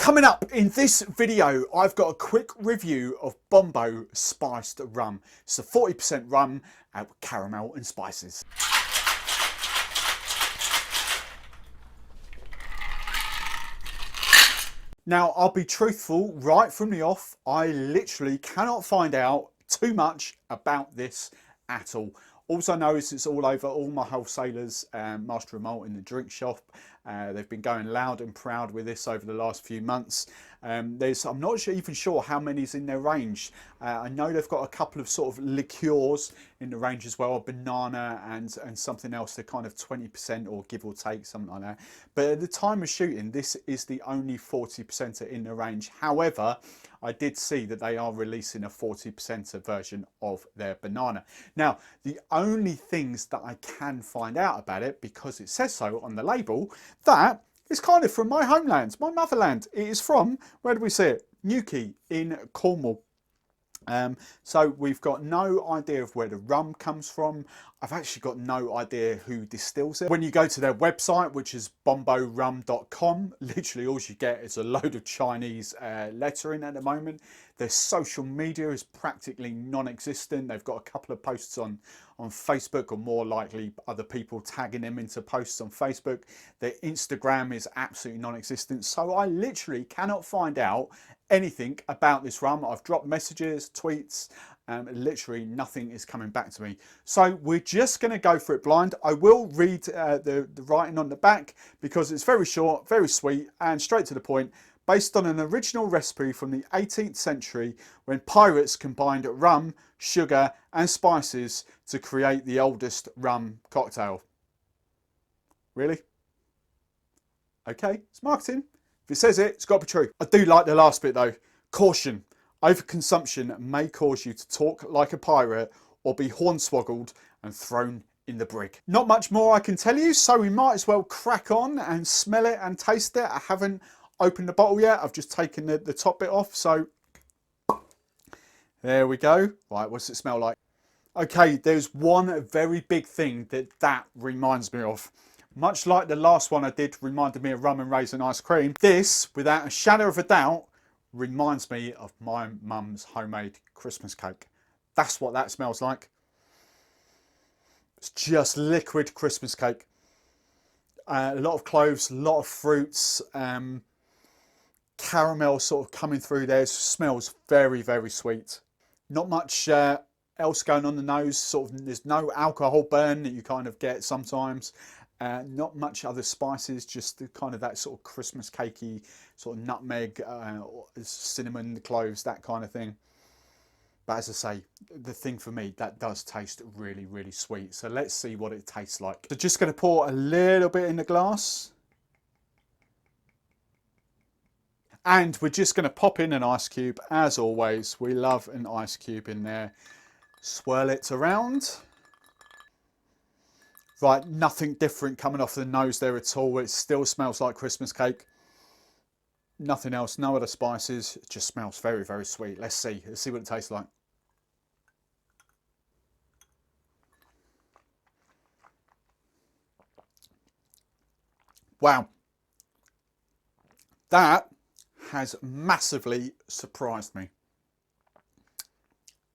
Coming up in this video, I've got a quick review of Bombo Spiced Rum. It's a 40% rum with caramel and spices. Now, I'll be truthful right from the off. I literally cannot find out too much about this at all. All I know is it's all over all my wholesalers, Master of Malt in the drink shop. They've been going loud and proud with this over the last few months. I'm not even sure how many's in their range. I know they've got a couple of sort of liqueurs in the range as well, a banana and something else. They're kind of 20% or give or take, something like that. But at the time of shooting, this is the only 40% in the range. However, I did see that they are releasing a 40% version of their banana. Now, the only things that I can find out about it, because it says so on the label, that is kind of from my homeland, my motherland. It is from, where do we see it? Newquay in Cornwall. So we've got no idea of where the rum comes from. I've actually got no idea who distills it. When you go to their website, which is bomborum.com, literally all you get is a load of Chinese lettering at the moment. Their social media is practically non-existent. They've got a couple of posts on Facebook, or more likely other people tagging them into posts on Facebook. Their Instagram is absolutely non-existent. So I literally cannot find out anything about this rum. I've dropped messages, tweets, literally nothing is coming back to me. So we're just going to go for it blind. I will read the writing on the back because it's very short, very sweet and straight to the point. Based on an original recipe from the 18th century when pirates combined rum, sugar and spices to create the oldest rum cocktail. Really? Okay, it's marketing. If it says it, it's got to be true. I do like the last bit though. Caution, overconsumption may cause you to talk like a pirate or be hornswoggled and thrown in the brig. Not much more I can tell you, so we might as well crack on and smell it and taste it. I haven't opened the bottle yet. I've just taken the top bit off, so there we go. Right, what's it smell like? Okay, there's one very big thing that reminds me of. Much like the last one I did reminded me of rum and raisin ice cream, this, without a shadow of a doubt, reminds me of my mum's homemade Christmas cake. That's what that smells like. It's just liquid Christmas cake. A lot of cloves, a lot of fruits, caramel sort of coming through there. It smells very, very sweet. Not much else going on the nose. Sort of, there's no alcohol burn that you kind of get sometimes. Not much other spices, just kind of that sort of Christmas cakey, sort of nutmeg, cinnamon, cloves, that kind of thing. But as I say, the thing for me, that does taste really, really sweet. So let's see what it tastes like. So just going to pour a little bit in the glass. And we're just going to pop in an ice cube, as always. We love an ice cube in there. Swirl it around. Right, nothing different coming off the nose there at all. It still smells like Christmas cake. Nothing else, no other spices. It just smells very, very sweet. Let's see what it tastes like. Wow. That has massively surprised me.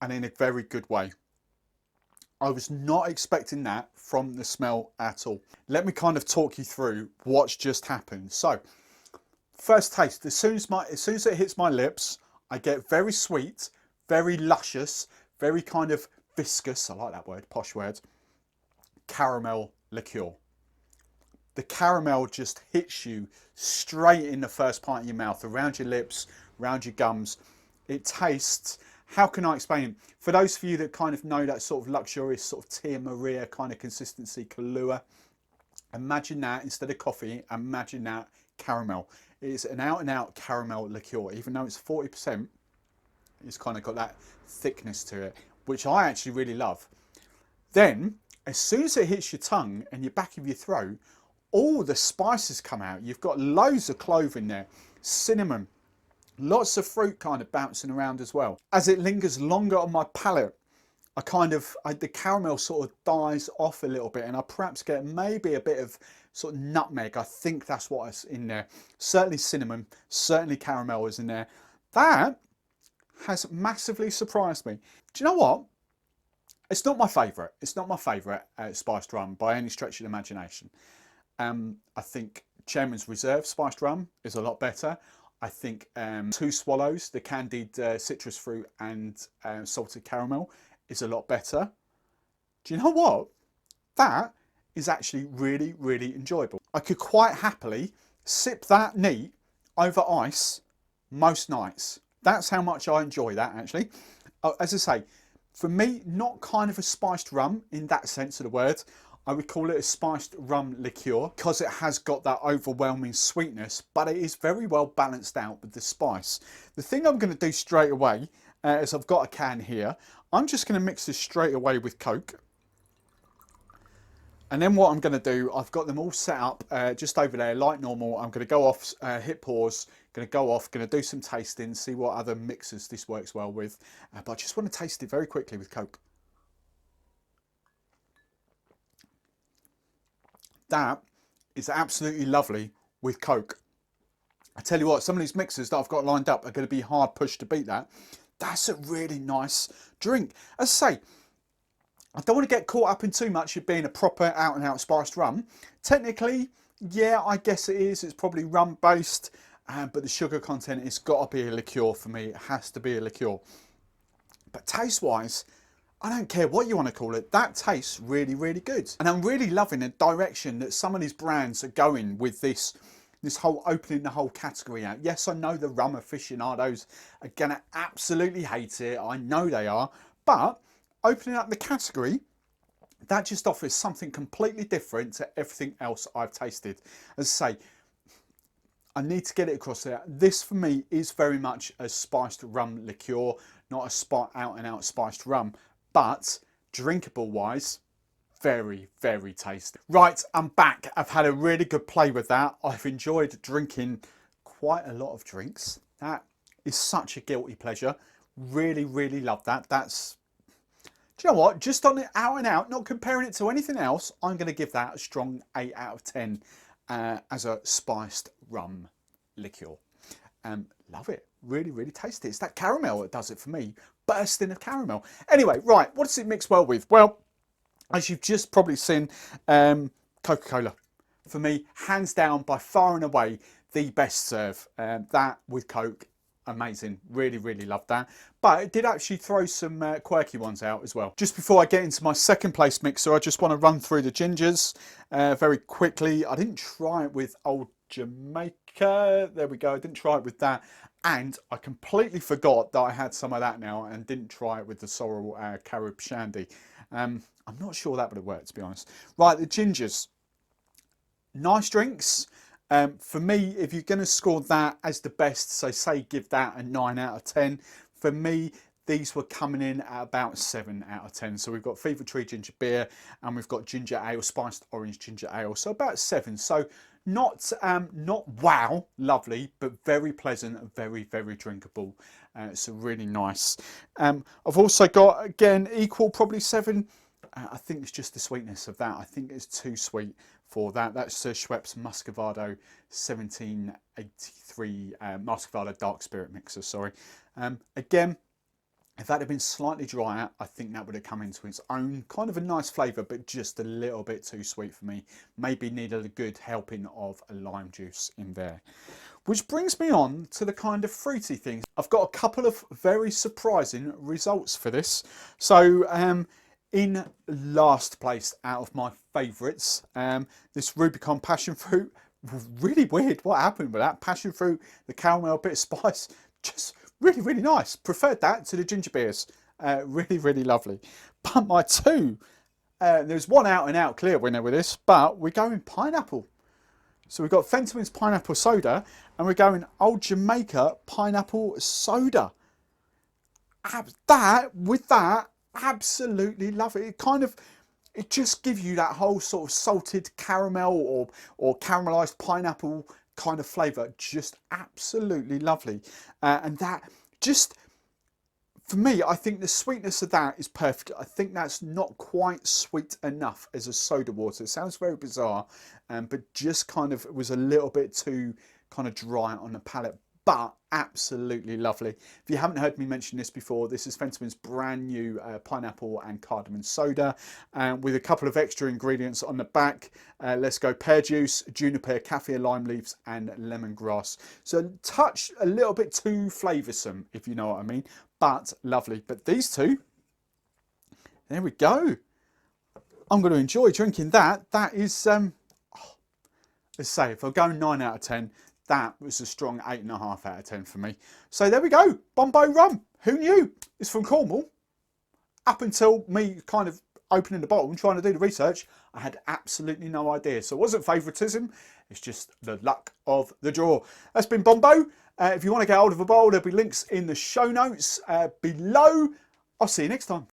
And in a very good way. I was not expecting that from the smell at all. Let me kind of talk you through what's just happened. So, first taste, as soon as it hits my lips, I get very sweet, very luscious, very kind of viscous, I like that word, posh word, caramel liqueur. The caramel just hits you straight in the first part of your mouth, around your lips, around your gums. It tastes, how can I explain it? For those of you that kind of know that sort of luxurious sort of Tia Maria kind of consistency, Kahlua, imagine that instead of coffee, imagine that caramel. It is an out and out caramel liqueur. Even though it's 40%, it's kind of got that thickness to it, which I actually really love. Then, as soon as it hits your tongue and your back of your throat, all the spices come out. You've got loads of clove in there, cinnamon, lots of fruit kind of bouncing around as well. As it lingers longer on my palate, the caramel sort of dies off a little bit, and I perhaps get maybe a bit of sort of nutmeg. I think that's what's in there. Certainly cinnamon, certainly caramel is in there. That has massively surprised me. Do you know what? It's not my favourite. It's not my favourite spiced rum by any stretch of the imagination. I think Chairman's Reserve spiced rum is a lot better. I think Two Swallows, the candied citrus fruit and salted caramel, is a lot better. Do you know what? That is actually really, really enjoyable. I could quite happily sip that neat over ice most nights. That's how much I enjoy that, actually. As I say, for me, not kind of a spiced rum in that sense of the word. I would call it a spiced rum liqueur because it has got that overwhelming sweetness, but it is very well balanced out with the spice. The thing I'm going to do straight away is I've got a can here. I'm just going to mix this straight away with Coke. And then what I'm going to do, I've got them all set up just over there like normal. I'm going to go off, hit pause, going to go off, going to do some tasting, see what other mixers this works well with. But I just want to taste it very quickly with Coke. That is absolutely lovely with Coke. I tell you what, some of these mixers that I've got lined up are going to be hard pushed to beat that. That's a really nice drink. As I say, I don't want to get caught up in too much of being a proper out and out spiced rum. Technically, yeah, I guess it is. It's probably rum based, but the sugar content has got to be a liqueur for me. It has to be a liqueur. But taste wise, I don't care what you want to call it, that tastes really, really good. And I'm really loving the direction that some of these brands are going with this whole opening the whole category out. Yes, I know the rum aficionados are gonna absolutely hate it. I know they are, but opening up the category, that just offers something completely different to everything else I've tasted. As I say, I need to get it across there. This for me is very much a spiced rum liqueur, not a out and out spiced rum, but drinkable wise, very, very tasty. Right, I'm back. I've had a really good play with that. I've enjoyed drinking quite a lot of drinks. That is such a guilty pleasure. Really, really love that. That's, do you know what? Just on it out and out, not comparing it to anything else, I'm going to give that a strong 8 out of 10 as a spiced rum liqueur. Love it. Really, really tasty. It's that caramel that does it for me. Bursting of caramel. Anyway, right, what does it mix well with? Well, as you've just probably seen, Coca-Cola. For me, hands down, by far and away, the best serve. That with Coke, amazing. Really, really love that. But it did actually throw some quirky ones out as well. Just before I get into my second place mixer, I just want to run through the gingers very quickly. I didn't try it with Old Jamaica. There we go. I didn't try it with that. And I completely forgot that I had some of that now and didn't try it with the Sorrel Carib Shandy. I'm not sure that would have worked, to be honest. Right, the gingers. Nice drinks. For me, if you're going to score that as the best, so say give that a 9 out of 10. For me, these were coming in at about 7 out of 10. So we've got Fever Tree Ginger Beer and we've got Ginger Ale, Spiced Orange Ginger Ale. So about 7. So not wow, lovely, but very pleasant and very, very drinkable. It's really nice. I've also got, again, equal, probably 7. I think it's just the sweetness of that. I think it's too sweet for that. That's Schweppes Muscovado 1783 Muscovado Dark Spirit Mixer, sorry. Again, if that had been slightly drier, I think that would have come into its own. Kind of a nice flavour, but just a little bit too sweet for me. Maybe needed a good helping of a lime juice in there. Which brings me on to the kind of fruity things. I've got a couple of very surprising results for this. So, in last place out of my favourites, this Rubicon Passion Fruit. Really weird what happened with that. Passion fruit, the caramel, bit of spice, just really, really nice. Preferred that to the ginger beers. Really, really lovely. But my two, there's one out and out clear winner with this, but we're going pineapple. So we've got Fentimans Pineapple Soda and we're going Old Jamaica Pineapple Soda. With that, absolutely love it. It just gives you that whole sort of salted caramel or caramelized pineapple kind of flavour. Just absolutely lovely. And that just for me, I think the sweetness of that is perfect. I think that's not quite sweet enough as a soda water. It sounds very bizarre, but just kind of was a little bit too kind of dry on the palate, but absolutely lovely. If you haven't heard me mention this before, this is Fentiman's brand new pineapple and cardamom soda with a couple of extra ingredients on the back. Let's go pear juice, juniper, kaffir lime leaves and lemongrass. So touch a little bit too flavoursome, if you know what I mean, but lovely. But these two, there we go. I'm going to enjoy drinking that. That is, let's say, if I go 9 out of 10, that was a strong 8.5 out of 10 for me. So there we go, Bombo Rum. Who knew? It's from Cornwall. Up until me kind of opening the bottle and trying to do the research, I had absolutely no idea. So it wasn't favouritism, it's just the luck of the draw. That's been Bombo. If you want to get hold of a bottle, there'll be links in the show notes below. I'll see you next time.